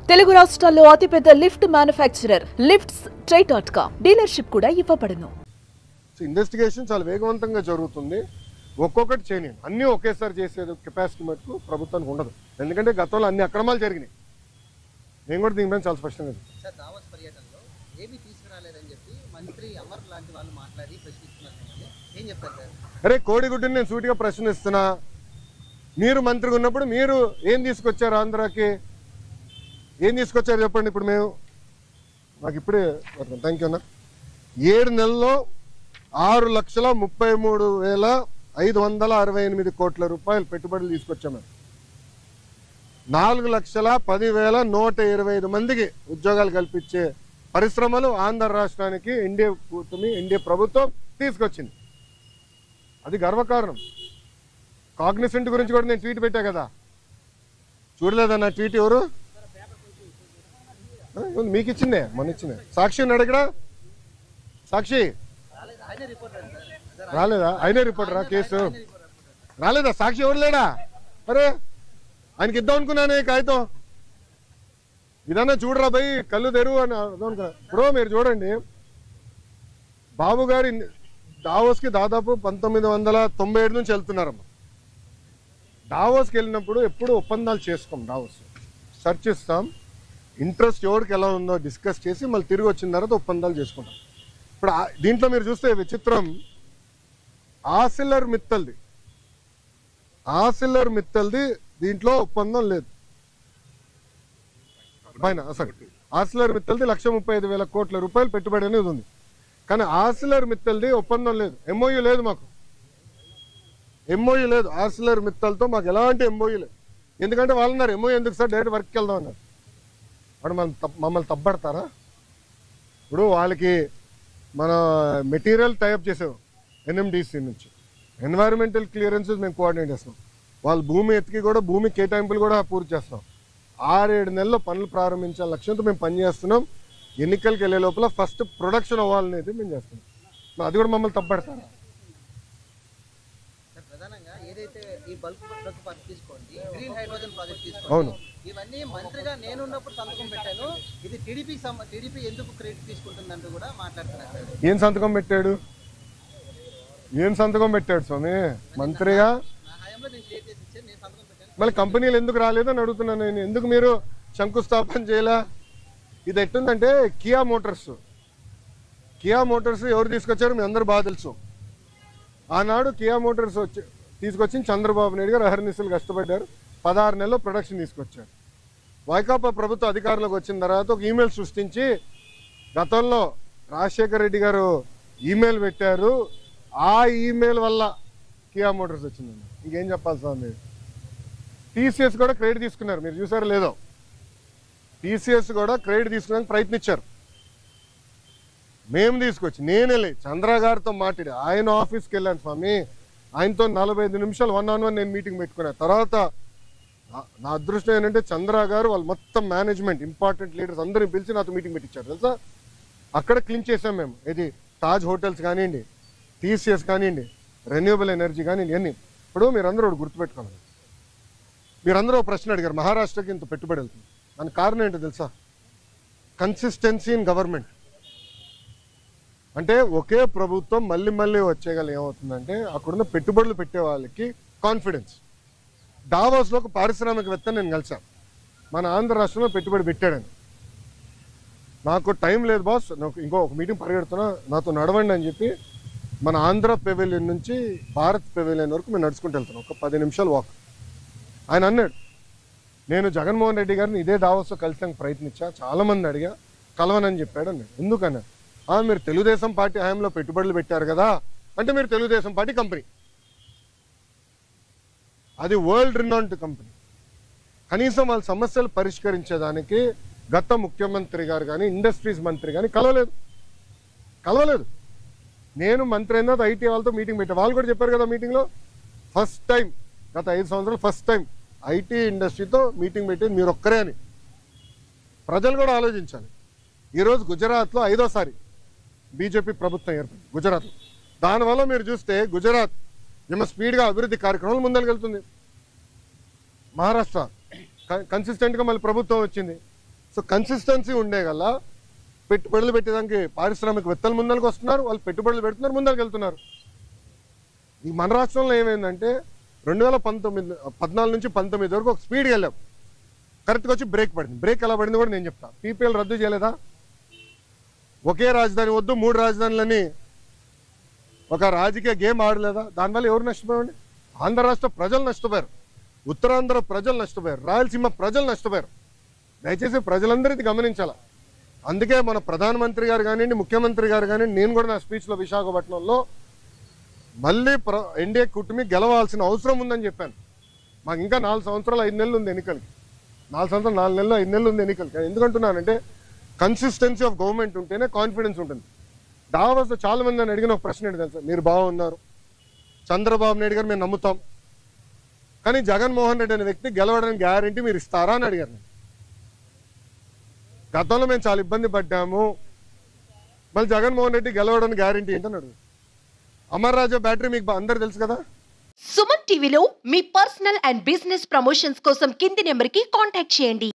తెలుగు రాష్ట్రాల్లో అతిపెద్ద lift manufacturer lifts ట్రై.com dealership కూడా ఇవ్వబడును. ఇన్వెస్టిగేషన్ చాలా వేగవంతంగా జరుగుతుంది. ఒక్కొక్కటి చేయని అన్నీ ఒకేసారి చేసే కెపాసిటీ మటుకు ప్రభుత్వానికి ఉండదు. ఎందుకంటే గతంలో అన్ని అక్రమాలు జరిగినాయి. నేను కూడా దీని మీద చాలా స్పష్టంగా సార్ దావోస్ పర్యటనలో ఏమీ తీసుకురాలేదని చెప్పి మంత్రి అమర్ లాంటి వాళ్ళు మాట్లాడి ప్రశ్నిస్తున్నారు. ఏం చెప్తారు సార్? అరే కోడిగుడ్డుని నేను సూటిగా ప్రశ్నిస్తున్నా. మీరు మంత్రిగా ఉన్నప్పుడు మీరు ఏం తీసుకొచ్చారు? ఆంధ్రాకి ఏం తీసుకొచ్చారు చెప్పండి. ఇప్పుడు మేము మాకు ఇప్పుడే థ్యాంక్ యూ అన్న 7 నెలల్లో 6,33,568 కోట్ల రూపాయలు పెట్టుబడులు తీసుకొచ్చాము. 4,10,125 మందికి ఉద్యోగాలు కల్పించే పరిశ్రమలు ఆంధ్ర రాష్ట్రానికి ఎన్డీఏ ప్రభుత్వం తీసుకొచ్చింది. అది గర్వకారణం. కాగ్నిసెంట్ గురించి కూడా నేను ట్వీట్ పెట్టా కదా, చూడలేదన్న ట్వీట్? ఎవరు మీకు ఇచ్చిందే, మొన్న ఇచ్చిందే. సాక్షి ఉన్నాడు ఇక్కడ. సాక్షి రాలేదా? ఆయనే రిపోర్టరా? కేసు రాలేదా? సాక్షి ఎవరు లేడా? అరే ఆయనకి ఇద్దాం అనుకున్నాను కాగితం. ఇదన్నా చూడరా భయ్, కళ్ళు తెరువు అని అనుకున్నా. ఇప్పుడు మీరు చూడండి, బాబు గారి డావోస్కి దాదాపు 1997 నుంచి వెళ్తున్నారమ్మా. డావోస్కి వెళ్ళినప్పుడు ఎప్పుడు ఒప్పందాలు చేసుకోం. డావోస్ చర్చిస్తాం, ఇంట్రెస్ట్ ఎవరికి ఎలా ఉందో డిస్కస్ చేసి మళ్ళీ తిరిగి వచ్చిన తర్వాత ఒప్పందాలు చేసుకుంటాం. ఇప్పుడు దీంట్లో మీరు చూస్తే విచిత్రం, ఆసిల్లర్ మిత్తల్ది దీంట్లో ఒప్పందం లేదు. పైన ఆసిల్లర్ మిత్తల్ది 1,35,000 కోట్ల రూపాయలు పెట్టుబడి అనేది ఉంది. కానీ ఆసిల్లర్ మిత్తల్ది ఒప్పందం లేదు, ఎంఓయూ లేదు. మాకు ఎంఓయూ లేదు ఆసిల్లర్ మిత్తల్తో. మాకు ఎలాంటి ఎంఓయూ లేదు. ఎందుకంటే వాళ్ళు అన్నారు ఎంఓయూ ఎందుకు సార్, డైరెక్ట్ వర్క్కి వెళ్దాం అన్నారు. వాడు మమ్మల్ని తప్పబడతారా? ఇప్పుడు వాళ్ళకి మన మెటీరియల్ టైప్ చేసాం ఎన్ఎండిసి నుంచి, ఎన్వైరన్మెంటల్ క్లియరెన్సెస్ మేము కోఆర్డినేట్ చేస్తాం. వాళ్ళు భూమి ఎత్తికి కూడా భూమి కేటాయింపులు కూడా పూర్తి చేస్తాం. 6-7 నెలల్లో పనులు ప్రారంభించాల లక్ష్యంతో మేము పనిచేస్తున్నాం. ఎన్నికలకు వెళ్ళే లోపల ఫస్ట్ ప్రొడక్షన్ అవ్వాలనేది మేము చేస్తున్నాం. అది కూడా మమ్మల్ని తప్పబడతారా? ప్రధానంగా ఏదైతే ఈ బల్క్ డ్రగ్ పార్క్ తీసుకోండి, గ్రీన్ హైడ్రోజన్ ప్రాజెక్ట్ తీసుకోండి, అవును, ఇవన్నీ మంత్రిగా నేనున్నప్పుడు సంతకం పెట్టాను. ఇది టీడీపీ ఎందుకు క్రెడిట్ తీసుకుంటుందంటూ కూడా మాట్లాడుతున్నారు. ఏం సంతకం పెట్టాడు స్వామి? మంత్రిగా మళ్ళీ కంపెనీలు ఎందుకు రాలేదని అడుగుతున్నాను నేను. ఎందుకు మీరు శంకుస్థాపన చేయలే? ఇది ఎట్టుందంటే కియా మోటార్స్ ఎవరు తీసుకొచ్చారో మీ అందరూ బాగా తెలుసు. ఆనాడు కియా మోటార్స్ తీసుకొచ్చి చంద్రబాబు నాయుడు గారు అహర్నిశలు కష్టపడ్డారు. 16 నెలల్లో ప్రొడక్షన్ తీసుకొచ్చారు. వైకాపా ప్రభుత్వం అధికారంలోకి వచ్చిన తర్వాత ఒక ఈమెయిల్ సృష్టించి, గతంలో రాజశేఖర రెడ్డి గారు ఈమెయిల్ పెట్టారు, ఆ ఈమెయిల్ వల్ల కియా మోటార్స్ వచ్చిందండి. ఇంకేం చెప్పాలి స్వామి? టీసీఎస్ కూడా క్రెడిట్ తీసుకున్నారు, మీరు చూసారో లేదో. టీసీఎస్ కూడా క్రెడిట్ తీసుకోవడానికి ప్రయత్నించారు. మేము తీసుకొచ్చి నేనే చంద్ర గారితో మాట్లాడి ఆయన ఆఫీస్కి వెళ్ళాను స్వామి. ఆయనతో 45 నిమిషాలు 1-on-1 నేను మీటింగ్ పెట్టుకున్నా. తర్వాత నా అదృష్టం ఏంటంటే చంద్ర గారు వాళ్ళు మొత్తం మేనేజ్మెంట్ ఇంపార్టెంట్ లీడర్స్ అందరిని పిలిచి నాతో మీటింగ్ పెట్టించారు తెలుసా. అక్కడ క్లీన్ చేసాం మేము. ఇది తాజ్ హోటల్స్ కానివ్వండి, టీసీఎస్ కానివ్వండి, రెన్యూబుల్ ఎనర్జీ కానివ్వండి, అన్నీ. ఇప్పుడు మీరందరూ ఒకటి గుర్తుపెట్టుకోవాలి. మీరందరూ ఒక ప్రశ్న అడిగారు, మహారాష్ట్రకి ఇంత పెట్టుబడి వెళ్తుంది. దానికి కారణం ఏంటో తెలుసా? Consistency in government. అంటే ఒకే ప్రభుత్వం మళ్ళీ వచ్చేగల ఏమవుతుందంటే అక్కడున్న పెట్టుబడులు పెట్టే వాళ్ళకి కాన్ఫిడెన్స్. డావోస్లో ఒక పారిశ్రామికవేత్త నేను కలిసాను, మన ఆంధ్ర రాష్ట్రంలో పెట్టుబడి పెట్టాడని. నాకు టైం లేదు బాస్, నాకు ఇంకో మీటింగ్ పరిగెడుతున్నా, నాతో నడవండి అని చెప్పి మన ఆంధ్ర పెవిలియన్ నుంచి భారత్ పెవిలియన్ వరకు మేము నడుచుకుంటూ వెళ్తున్నాం. ఒక 10 నిమిషాలు వాక్. ఆయన అన్నాడు, నేను జగన్మోహన్ రెడ్డి గారిని ఇదే డావోస్లో కలిసానికి ప్రయత్నించా, చాలామంది అడిగా, కలవనని చెప్పాడు అన్నాడు. ఎందుకన్నా? మీరు తెలుగుదేశం పార్టీ హయాంలో పెట్టుబడులు పెట్టారు కదా అంటే, మీరు తెలుగుదేశం పార్టీ కంపెనీ, అది వరల్డ్ రినౌండ్ కంపెనీ. కనీసం వాళ్ళ సమస్యలు పరిష్కరించేదానికి గత ముఖ్యమంత్రి గారు కానీ ఇండస్ట్రీస్ మంత్రి కానీ కలవలేదు. నేను మంత్రి అయిన తర్వాత ఐటీ వాళ్ళతో మీటింగ్ పెట్టాను. వాళ్ళు కూడా చెప్పారు కదా మీటింగ్లో, ఫస్ట్ టైం గత 5 సంవత్సరాలు ఫస్ట్ టైం ఐటీ ఇండస్ట్రీతో మీటింగ్ పెట్టేది మీరు ఒక్కరే అని. ప్రజలు కూడా ఆలోచించాలి. ఈరోజు గుజరాత్లో 5వ బీజేపీ ప్రభుత్వం ఏర్పడింది గుజరాత్లో. దానివల్ల మీరు చూస్తే గుజరాత్ ఏమో స్పీడ్గా అభివృద్ధి కార్యక్రమాలు ముందరికెళ్తుంది. మహారాష్ట్ర కన్సిస్టెంట్గా మళ్ళీ ప్రభుత్వం వచ్చింది. సో కన్సిస్టెన్సీ ఉండే గల పెట్టుబడులు పెట్టేదానికి పారిశ్రామికవేత్తలు ముందరికి వస్తున్నారు, వాళ్ళు పెట్టుబడులు పెడుతున్నారు, ముందరికి వెళ్తున్నారు. ఈ మన రాష్ట్రంలో ఏమైందంటే 2014 నుంచి 19 వరకు ఒక స్పీడ్గా వెళ్ళాం, కరెక్ట్గా వచ్చి బ్రేక్ పడింది. బ్రేక్ ఎలా పడింది కూడా నేను చెప్తాను. పీపీఎల్ రద్దు చేయలేదా? ఒకే రాజధాని వద్దు 3 రాజధానులని ఒక రాజకీయ గేమ్ ఆడలేదా? దానివల్ల ఎవరు నష్టపోయారండి? ఆంధ్ర రాష్ట్ర ప్రజలు నష్టపోయారు, ఉత్తరాంధ్ర ప్రజలు నష్టపోయారు, రాయలసీమ ప్రజలు నష్టపోయారు. దయచేసి ప్రజలందరూ ఇది గమనించాలి. అందుకే మన ప్రధానమంత్రి గారు కానివ్వండి, ముఖ్యమంత్రి గారు కానివ్వండి, నేను కూడా నా స్పీచ్లో విశాఖపట్నంలో మళ్ళీ ఎన్డీఏ కూటమి గెలవాల్సిన అవసరం ఉందని చెప్పాను. మాకు ఇంకా 4 సంవత్సరాలు 5 నెలలు ఉంది ఎన్నికలకి. 4 సంవత్సరాలు 4 నెలలు 5 నెలలు ఉంది ఎన్నికలకి. ఎందుకంటున్నానంటే కన్సిస్టెన్సీ ఆఫ్ గవర్నమెంట్ ఉంటేనే కాన్ఫిడెన్స్ ఉంటుంది. దావాస్లో చాలా మంది నన్ను అడిగిన ఒక ప్రశ్న ఏంటి తెలుసా? మీరు బాగున్నారు, చంద్రబాబు నాయుడు గారు మేము నమ్ముతాం, కానీ జగన్మోహన్ రెడ్డి అనే వ్యక్తి గెలవడానికి గ్యారంటీ మీరు ఇస్తారా అని అడిగారు. గతంలో మేము చాలా ఇబ్బంది పడ్డాము, మళ్ళీ జగన్మోహన్ రెడ్డి గెలవడానికి గ్యారంటీ ఏంటని అడుగు. అమర్ రాజా బ్యాటరీ మీకు అందరు తెలుసు కదా. సుమన్ టీవీలో మీ పర్సనల్ అండ్ బిజినెస్ ప్రమోషన్స్ కోసం కింది నెంబర్కి కాంటాక్ట్ చేయండి.